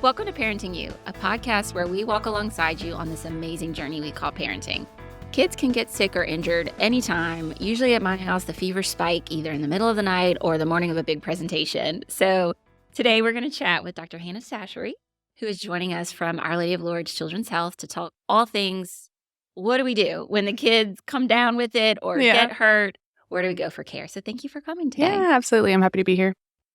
Welcome to ParentingU, a podcast where we walk alongside you on this amazing journey we call parenting. Kids can get sick or injured anytime. Usually at my house, the fevers spike either in the middle of the night or the morning of a big presentation. So today we're going to chat with Dr. Hannah Chachere, who is joining us from Our Lady of Lourdes Children's Health to talk all things, what do we do when the kids come down with it or get hurt? Where do we go for care? So thank you for coming today. Yeah, absolutely. I'm happy to be here.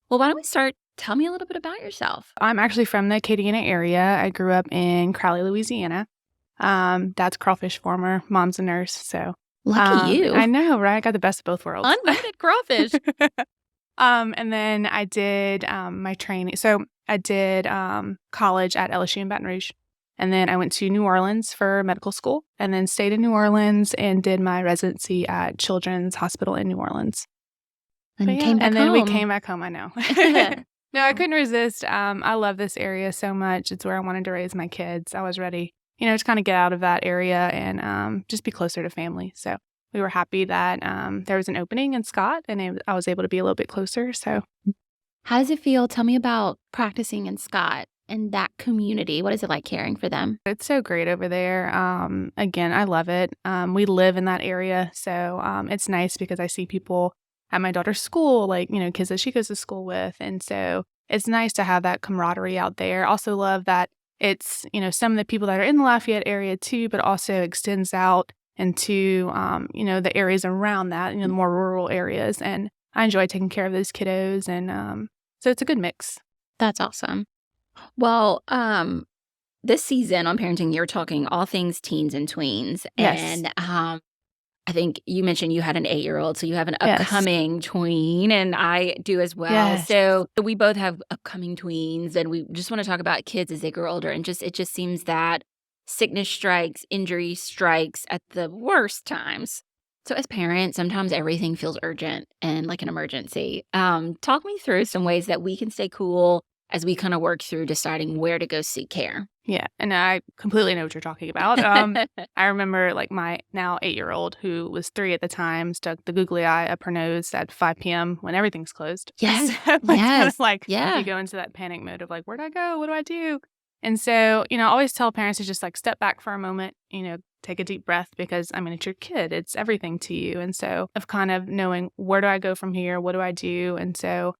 Well, why don't we start? Tell me a little bit about yourself. I'm actually from the Acadiana area. I grew up in Crowley, Louisiana. Dad's a crawfish farmer, mom's a nurse. So Lucky you. I know, right? I got the best of both worlds. Unlimited crawfish. And then I did my training. So I did college at LSU in Baton Rouge. And then I went to New Orleans for medical school and then stayed in New Orleans and did my residency at Children's Hospital in New Orleans. And then we came back home, I know. No, I couldn't resist. I love this area so much. It's where I wanted to raise my kids. I was ready, to kind of get out of that area and just be closer to family. So we were happy that there was an opening in Scott and I was able to be a little bit closer. So how does it feel? Tell me about practicing in Scott and that community. What is it like caring for them? It's so great over there. Again, I love it. We live in that area. So it's nice because I see people at my daughter's school, kids that she goes to school with. And so it's nice to have that camaraderie out there. Also love that it's, some of the people that are in the Lafayette area too, but also extends out into, the areas around that, the more rural areas. And I enjoy taking care of those kiddos. And so it's a good mix. That's awesome. Well, this season on Parenting, you're talking all things teens and tweens. Yes. And I think you mentioned you had an 8-year-old, so you have an upcoming tween, and I do as well. Yes. So we both have upcoming tweens, and we just want to talk about kids as they grow older. And it just seems that sickness strikes, injury strikes at the worst times. So as parents, sometimes everything feels urgent and like an emergency. Talk me through some ways that we can stay cool as we kind of work through deciding where to go seek care. Yeah, and I completely know what you're talking about. I remember my now 8-year-old who was 3 at the time stuck the googly eye up her nose at 5 p.m. when everything's closed. Yes, so yes. You go into that panic mode of where'd I go? What do I do? And so, I always tell parents to just step back for a moment, take a deep breath because, it's your kid. It's everything to you. And so of kind of knowing where do I go from here? What do I do? And so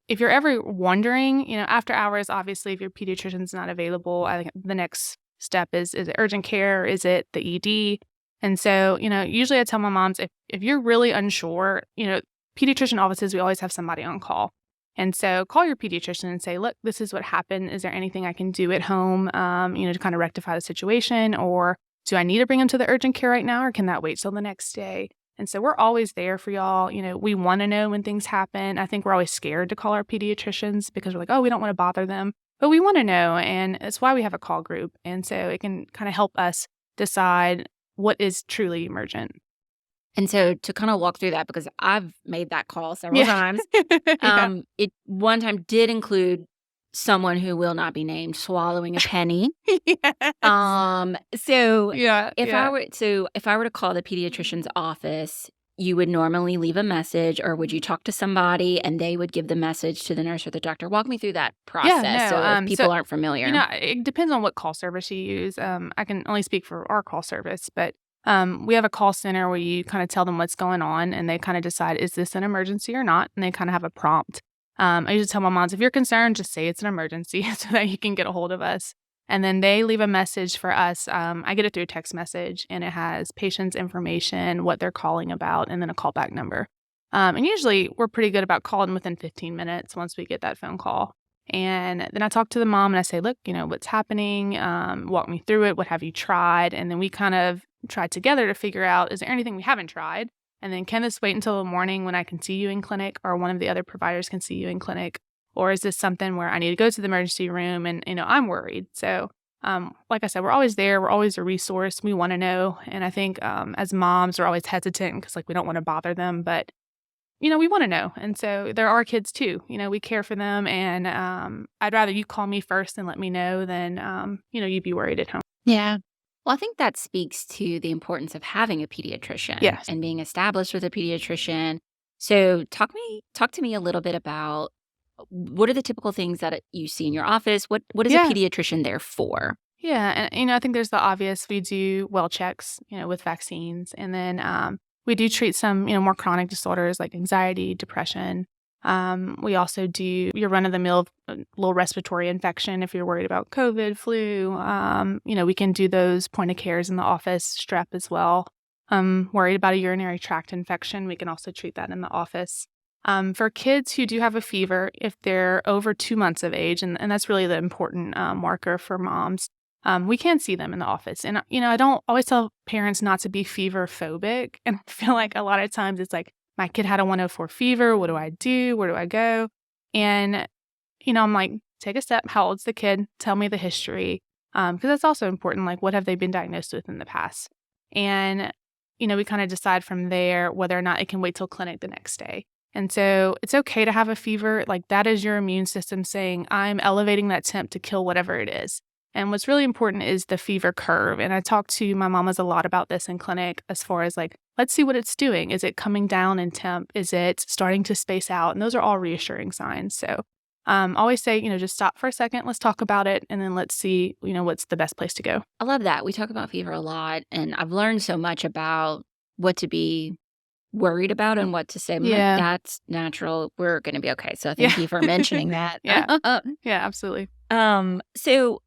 if you're ever wondering, after hours, obviously, if your pediatrician's not available, I think the next step is it urgent care? Is it the ED? And so, usually I tell my moms, if you're really unsure, pediatrician offices, we always have somebody on call. And so call your pediatrician and say, look, this is what happened. Is there anything I can do at home, to kind of rectify the situation? Or do I need to bring them to the urgent care right now? Or can that wait till the next day? And so we're always there for y'all. We want to know when things happen. I think we're always scared to call our pediatricians because we're like, oh, we don't want to bother them. But we want to know. And it's why we have a call group. And so it can kind of help us decide what is truly emergent. And so to kind of walk through that, because I've made that call several times, it one time did include someone who will not be named swallowing a penny. Yes. If I were to call the pediatrician's office, you would normally leave a message, or would you talk to somebody and they would give the message to the nurse or the doctor? Walk me through that process if people aren't familiar. It depends on what call service you use. I can only speak for our call service, but we have a call center where you kind of tell them what's going on and they kind of decide, is this an emergency or not? And they kind of have a prompt. I usually tell my moms, if you're concerned, just say it's an emergency so that you can get a hold of us. And then they leave a message for us. I get it through a text message, and it has patient's information, what they're calling about, and then a callback number. And usually we're pretty good about calling within 15 minutes once we get that phone call. And then I talk to the mom and I say, look, what's happening? Walk me through it. What have you tried? And then we kind of try together to figure out, is there anything we haven't tried? And then can this wait until the morning when I can see you in clinic or one of the other providers can see you in clinic? Or is this something where I need to go to the emergency room and, I'm worried? So, like I said, we're always there. We're always a resource. We want to know. And I think as moms, we're always hesitant because we don't want to bother them. But, we want to know. And so there are kids too. We care for them. And I'd rather you call me first and let me know than, you'd be worried at home. Yeah. Well, I think that speaks to the importance of having a pediatrician and being established with a pediatrician. So talk to me a little bit about what are the typical things that you see in your office? What is a Yeah. pediatrician there for? Yeah, and, I think there's the obvious. We do well checks, with vaccines, and then we do treat some, more chronic disorders like anxiety, depression. We also do your run-of-the-mill little respiratory infection if you're worried about COVID, flu. We can do those point of cares in the office, strep as well. Worried about a urinary tract infection, we can also treat that in the office. For kids who do have a fever, if they're over 2 months of age, and that's really the important marker for moms, we can see them in the office. And, I don't always tell parents not to be fever phobic. And I feel like a lot of times it's like, my kid had a 104 fever. What do I do? Where do I go? And, I'm like, take a step. How old's the kid? Tell me the history. Because that's also important. Like, what have they been diagnosed with in the past? And, we kind of decide from there whether or not it can wait till clinic the next day. And so it's okay to have a fever. Like, that is your immune system saying, I'm elevating that temp to kill whatever it is. And what's really important is the fever curve. And I talk to my mamas a lot about this in clinic as far as like, let's see what it's doing. Is it coming down in temp? Is it starting to space out? And those are all reassuring signs. So always say, just stop for a second. Let's talk about it. And then let's see, what's the best place to go. I love that. We talk about fever a lot. And I've learned so much about what to be worried about and what to say. Yeah. That's natural. We're going to be okay. So thank you for mentioning that. Yeah, absolutely. So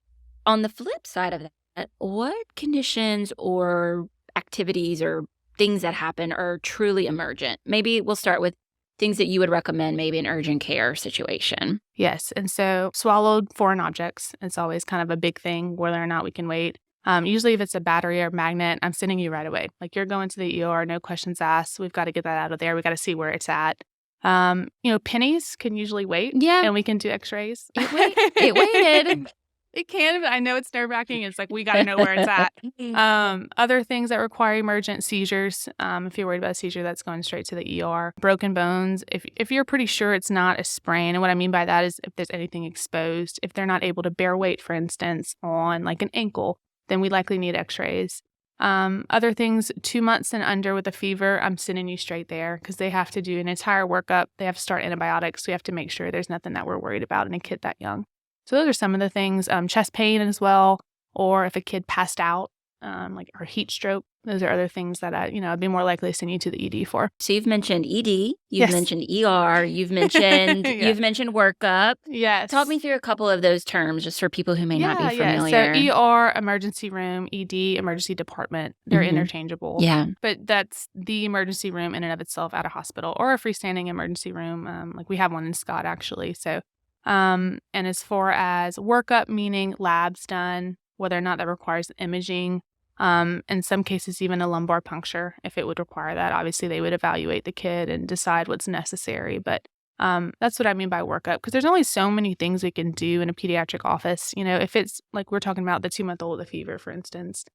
on the flip side of that, what conditions or activities or things that happen are truly emergent? Maybe we'll start with things that you would recommend, maybe an urgent care situation. Yes. And so swallowed foreign objects, it's always kind of a big thing, whether or not we can wait. Usually if it's a battery or magnet, I'm sending you right away. Like, you're going to the ER, no questions asked. We've got to get that out of there. We got to see where it's at. Pennies can usually wait. Yeah. And we can do x-rays. It waited. It can, but I know it's nerve-wracking. It's like, we got to know where it's at. Other things that require emergent seizures, if you're worried about a seizure, that's going straight to the ER. Broken bones, if you're pretty sure it's not a sprain, and what I mean by that is if there's anything exposed, if they're not able to bear weight, for instance, on like an ankle, then we likely need x-rays. Other things, 2 months and under with a fever, I'm sending you straight there because they have to do an entire workup. They have to start antibiotics. We have to make sure there's nothing that we're worried about in a kid that young. So those are some of the things. Chest pain as well, or if a kid passed out, or heat stroke. Those are other things that I'd be more likely to send you to the ED for. So you've mentioned ED, you've Yes. mentioned ER, you've mentioned Yeah. you've mentioned workup. Yes. Talk me through a couple of those terms just for people who may not be Yeah. familiar. So ER, emergency room, ED, emergency department, they're Mhm. interchangeable. Yeah. But that's the emergency room in and of itself at a hospital or a freestanding emergency room. Like we have one in Scott, actually. So, and as far as workup, meaning labs done, whether or not that requires imaging, in some cases, even a lumbar puncture, if it would require that. Obviously, they would evaluate the kid and decide what's necessary. But that's what I mean by workup, because there's only so many things we can do in a pediatric office. If it's like we're talking about the 2-month-old with a fever, for instance,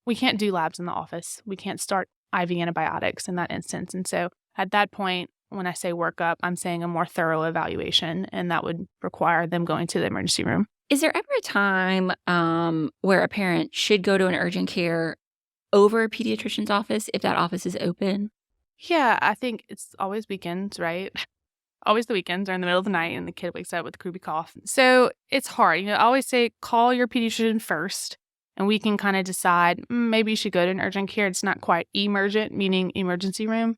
we can't do labs in the office. We can't start IV antibiotics in that instance. And so at that point, when I say workup, I'm saying a more thorough evaluation, and that would require them going to the emergency room. Is there ever a time where a parent should go to an urgent care over a pediatrician's office if that office is open? Yeah, I think it's always weekends, right? Always the weekends or in the middle of the night and the kid wakes up with a croupy cough. So it's hard. I always say call your pediatrician first, and we can kind of decide maybe you should go to an urgent care. It's not quite emergent, meaning emergency room.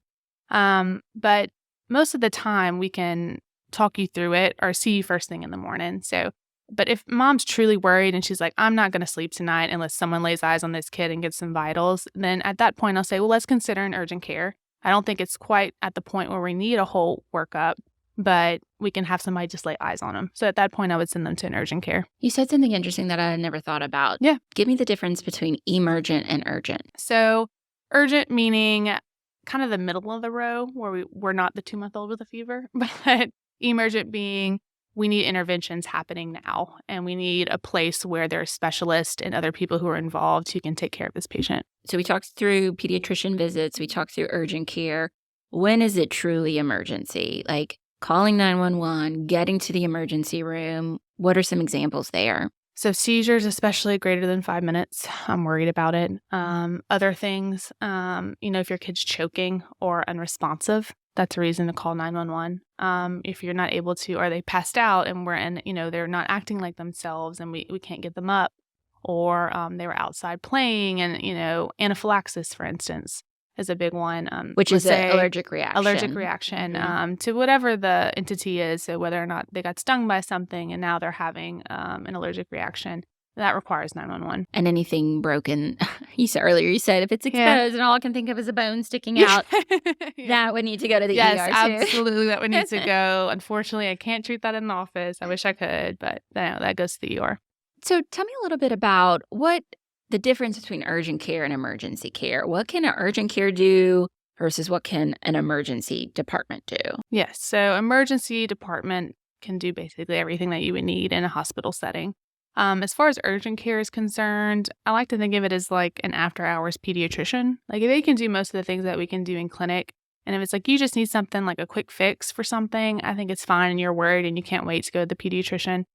But most of the time we can talk you through it or see you first thing in the morning. So, but if mom's truly worried and she's like, I'm not going to sleep tonight unless someone lays eyes on this kid and gets some vitals, then at that point I'll say, well, let's consider an urgent care. I don't think it's quite at the point where we need a whole workup, but we can have somebody just lay eyes on them. So at that point, I would send them to an urgent care. You said something interesting that I had never thought about. Yeah. Give me the difference between emergent and urgent. So urgent meaning kind of the middle of the row where we're not the 2-month-old with a fever, but emergent being we need interventions happening now, and we need a place where there are specialists and other people who are involved who can take care of this patient. So we talked through pediatrician visits. We talked through urgent care. When is it truly emergency? Like calling 911, getting to the emergency room. What are some examples there? So seizures, especially greater than 5 minutes, I'm worried about it. Other things, if your kid's choking or unresponsive, that's a reason to call 911. If you're not able to, or they passed out and they're not acting like themselves and we can't get them up, or they were outside playing and, anaphylaxis, for instance, is a big one. Which is an allergic reaction. Allergic reaction to whatever the entity is. So whether or not they got stung by something and now they're having an allergic reaction, that requires 911. And anything broken, you said if it's exposed and all I can think of is a bone sticking out, that would need to go to the ER too. Yes, absolutely, that would need to go. Unfortunately, I can't treat that in the office. I wish I could, but that goes to the ER. So tell me a little bit about what the difference between urgent care and emergency care. What can an urgent care do versus what can an emergency department do? Yes, so emergency department can do basically everything that you would need in a hospital setting. As far as urgent care is concerned, I like to think of it as like an after-hours pediatrician. Like they can do most of the things that we can do in clinic. And if it's like you just need something like a quick fix for something, I think it's fine and you're worried and you can't wait to go to the pediatrician.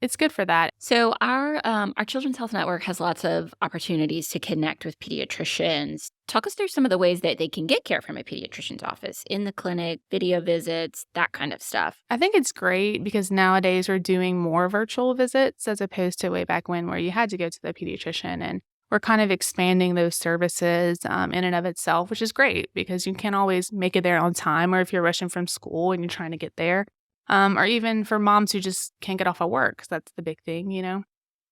It's good for that. So our Children's Health Network has lots of opportunities to connect with pediatricians. Talk us through some of the ways that they can get care from a pediatrician's office, in the clinic, video visits, that kind of stuff. I think it's great because nowadays we're doing more virtual visits as opposed to way back when where you had to go to the pediatrician, and we're kind of expanding those services in and of itself, which is great because you can't always make it there on time, or if you're rushing from school and you're trying to get there. Or even for moms who just can't get off of work, 'cause that's the big thing,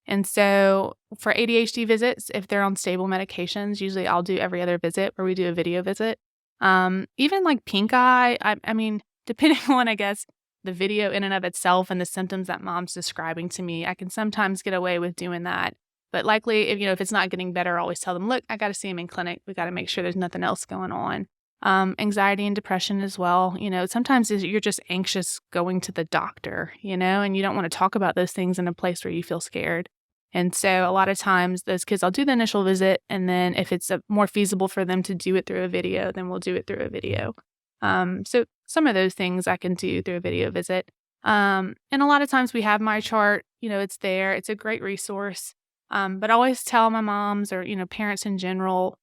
And so for ADHD visits, if they're on stable medications, usually I'll do every other visit where we do a video visit. Even like pink eye, I mean, depending on, I guess, the video in and of itself and the symptoms that mom's describing to me, I can sometimes get away with doing that. But likely, if it's not getting better, I always tell them, look, I got to see him in clinic. We got to make sure there's nothing else going on. Anxiety and depression as well. Sometimes you're just anxious going to the doctor, and you don't want to talk about those things in a place where you feel scared. And so a lot of times those kids, I'll do the initial visit. And then if it's more feasible for them to do it through a video, then we'll do it through a video. So some of those things I can do through a video visit. And a lot of times we have my chart, it's there. It's a great resource. But I always tell my moms or, parents in general,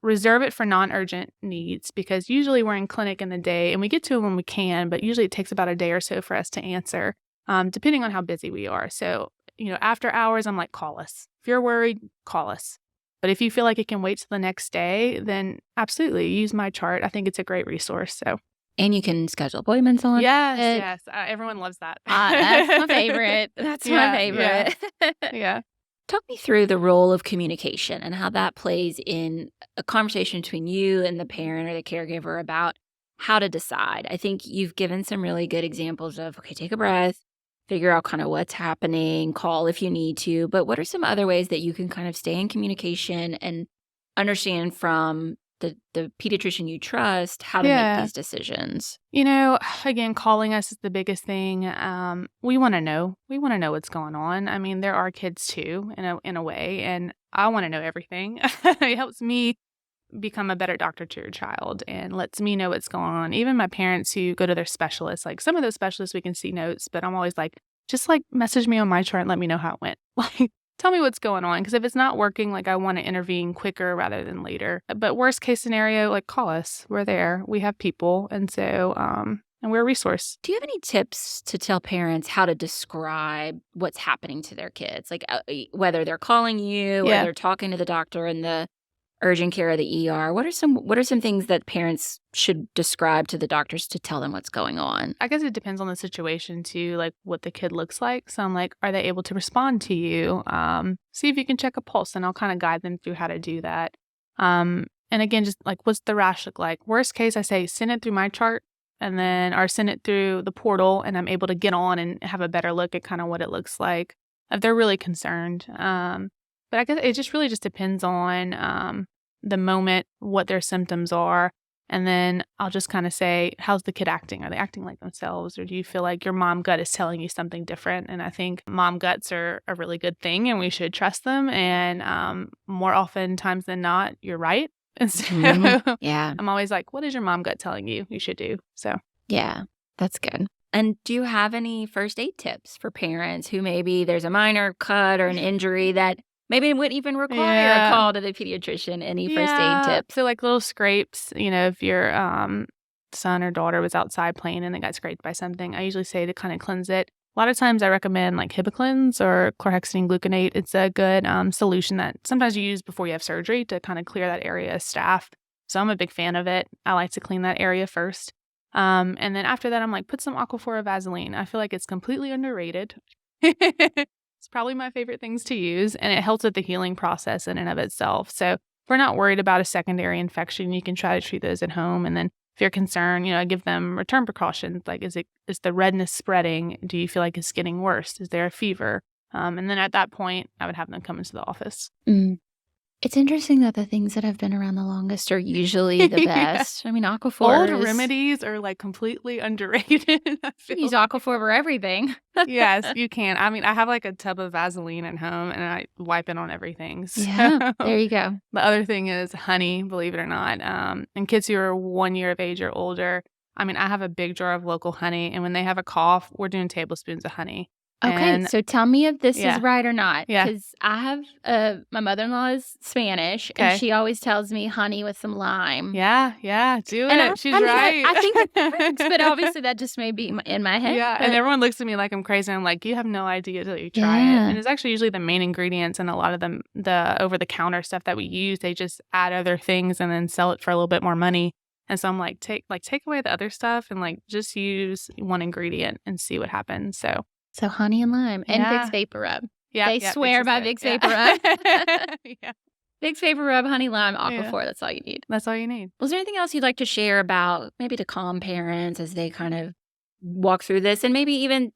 reserve it for non-urgent needs because usually we're in clinic in the day and we get to them when we can, but usually it takes about a day or so for us to answer, depending on how busy we are. So, after hours, I'm like, call us. If you're worried, call us. But if you feel like it can wait till the next day, then absolutely use my chart. I think it's a great resource. So. And you can schedule appointments on it. Yes. Everyone loves that. That's my favorite. My favorite. Yeah. Talk me through the role of communication and how that plays in a conversation between you and the parent or the caregiver about how to decide. I think you've given some really good examples of, okay, take a breath, figure out kind of what's happening, call if you need to. But what are some other ways that you can kind of stay in communication and understand from the pediatrician you trust how to make these decisions? Again, calling us is the biggest thing. We want to know. We want to know what's going on. I mean, there are kids too, in a way, and I want to know everything. It helps me become a better doctor to your child and lets me know what's going on. Even my parents who go to their specialists, like some of those specialists we can see notes, but I'm always like, just like message me on my chart and let me know how it went. Like, tell me what's going on. Because if it's not working, like I want to intervene quicker rather than later. But worst case scenario, like call us. We're there. We have people. And so, and we're a resource. Do you have any tips to tell parents how to describe what's happening to their kids? Like whether they're calling you or they're talking to the doctor in the urgent care or the ER, what are some things that parents should describe to the doctors to tell them what's going on? I guess it depends on the situation too, like what the kid looks like. So I'm like, are they able to respond to you? See if you can check a pulse, and I'll kind of guide them through how to do that. And again, just like, what's the rash look like? Worst case, I say send it through my chart or send it through the portal, and I'm able to get on and have a better look at kind of what it looks like if they're really concerned. But I guess it just really just depends on the moment, what their symptoms are. And then I'll just kind of say, how's the kid acting? Are they acting like themselves? Or do you feel like your mom gut is telling you something different? And I think mom guts are a really good thing and we should trust them. And more often times than not, you're right. And so I'm always like, what is your mom gut telling you should do? So yeah, that's good. And do you have any first aid tips for parents who maybe there's a minor cut or an injury that maybe it wouldn't even require a call to the pediatrician? Any first aid tips? So like little scrapes, if you're son or daughter was outside playing and they got scraped by something, I usually say to kind of cleanse it. A lot of times I recommend like Hibiclens or chlorhexidine gluconate. It's a good solution that sometimes you use before you have surgery to kind of clear that area of staph. So I'm a big fan of it. I like to clean that area first. And then after that, I'm like, put some Aquaphor or Vaseline. I feel like it's completely underrated. It's probably my favorite things to use, and it helps with the healing process in and of itself. So if we're not worried about a secondary infection, you can try to treat those at home. And then if you're concerned, I give them return precautions. Like, is the redness spreading? Do you feel like it's getting worse? Is there a fever? And then at that point, I would have them come into the office. It's interesting that the things that have been around the longest are usually the best. I mean, Aquaphor Old remedies are like completely underrated. You can use Aquaphor for everything. Yes, you can. I mean, I have like a tub of Vaseline at home and I wipe it on everything. So. Yeah, there you go. The other thing is honey, believe it or not. And kids who are 1 year of age or older, I mean, I have a big jar of local honey, and when they have a cough, we're doing tablespoons of honey. Okay, so tell me if this is right or not. Yeah. Because I have, my mother-in-law is Spanish, and she always tells me honey with some lime. Yeah, do And it. She's right. I think it works, but obviously that just may be in my head. Yeah, and everyone looks at me like I'm crazy. I'm like, you have no idea until you try it. And it's actually usually the main ingredients, and a lot of them, the over-the-counter stuff that we use, they just add other things and then sell it for a little bit more money. And so I'm like, take away the other stuff and like just use one ingredient and see what happens. So honey and lime and Vicks Vapor Rub. Yeah, they swear by Vicks Vapor Rub. Yeah. Vicks Vapor Rub, honey, lime, Aquaphor. That's all you need. That's all you need. Was there anything else you'd like to share about maybe to calm parents as they kind of walk through this, and maybe even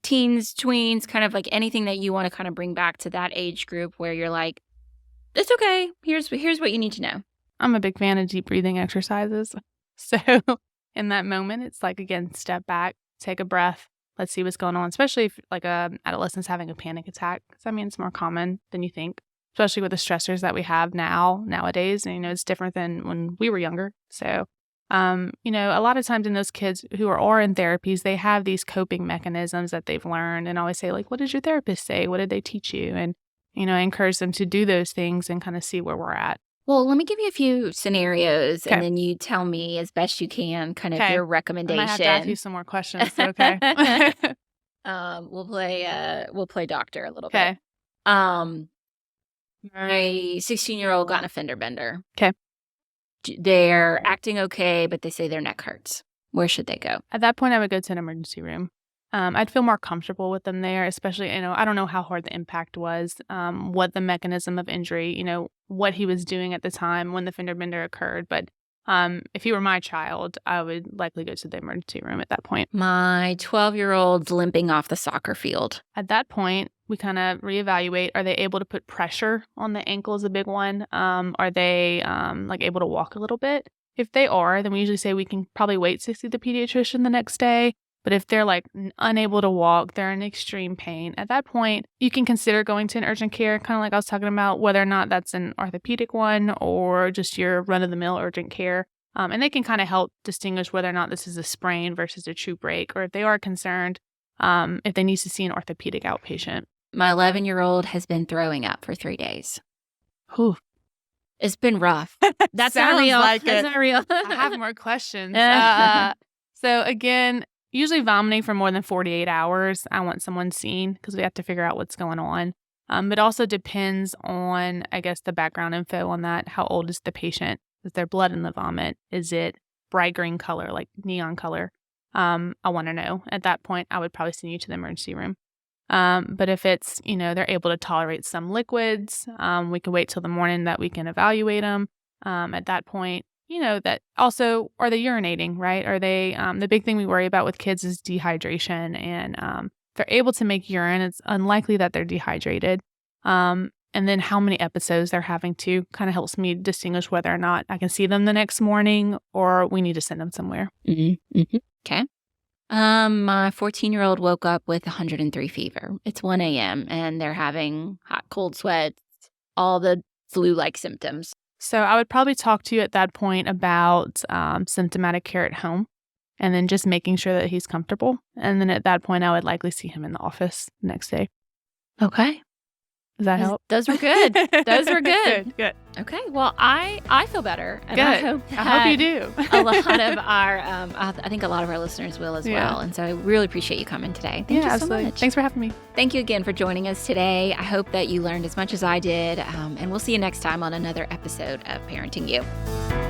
teens, tweens, kind of like anything that you want to kind of bring back to that age group where you're like, it's okay. Here's what you need to know. I'm a big fan of deep breathing exercises. So in that moment, it's like, again, step back, take a breath. Let's see what's going on, especially if like adolescent's having a panic attack. Because I mean, it's more common than you think, especially with the stressors that we have nowadays. And, it's different than when we were younger. So, a lot of times in those kids who are in therapies, they have these coping mechanisms that they've learned. And I always say, like, what did your therapist say? What did they teach you? And, I encourage them to do those things and kind of see where we're at. Well, let me give you a few scenarios, and then you tell me as best you can kind of your recommendation. I might have to ask you some more questions. Okay. We'll play doctor a little bit. My 16-year-old got in a fender bender. Okay. They're acting okay, but they say their neck hurts. Where should they go? At that point, I would go to an emergency room. I'd feel more comfortable with them there, especially, I don't know how hard the impact was, what the mechanism of injury, what he was doing at the time when the fender bender occurred. But if he were my child, I would likely go to the emergency room at that point. My 12-year-old's limping off the soccer field. At that point, we kind of reevaluate. Are they able to put pressure on the ankle is a big one. Are they able to walk a little bit? If they are, then we usually say we can probably wait to see the pediatrician the next day. But if they're unable to walk, they're in extreme pain, at that point, you can consider going to an urgent care, kind of like I was talking about, whether or not that's an orthopedic one or just your run-of-the-mill urgent care. And they can kind of help distinguish whether or not this is a sprain versus a true break, or if they are concerned, if they need to see an orthopedic outpatient. My 11-year-old has been throwing up for 3 days. Whew. It's been rough. That's not real. That's not real. I have more questions. So again, usually vomiting for more than 48 hours, I want someone seen because we have to figure out what's going on. But also depends on, I guess, the background info on that. How old is the patient? Is there blood in the vomit? Is it bright green color, like neon color? I want to know. At that point, I would probably send you to the emergency room. But if it's, they're able to tolerate some liquids, we can wait till the morning that we can evaluate them. At that point, that also, are they urinating, right? Are they, the big thing we worry about with kids is dehydration, and if they're able to make urine, it's unlikely that they're dehydrated. And then how many episodes they're having too kind of helps me distinguish whether or not I can see them the next morning or we need to send them somewhere. Okay. My 14-year-old woke up with 103 fever. It's 1 a.m. and they're having hot, cold sweats, all the flu-like symptoms. So I would probably talk to you at that point about symptomatic care at home, and then just making sure that he's comfortable. And then at that point, I would likely see him in the office the next day. Okay. Does that help? Those were good. Those were good. Good. Okay. Well, I feel better. And Good. I hope you do. a lot of our, I think a lot of our listeners will as well. And so I really appreciate you coming today. Thank you so absolutely. much. Thanks for having me. Thank you again for joining us today. I hope that you learned as much as I did. And we'll see you next time on another episode of Parenting You.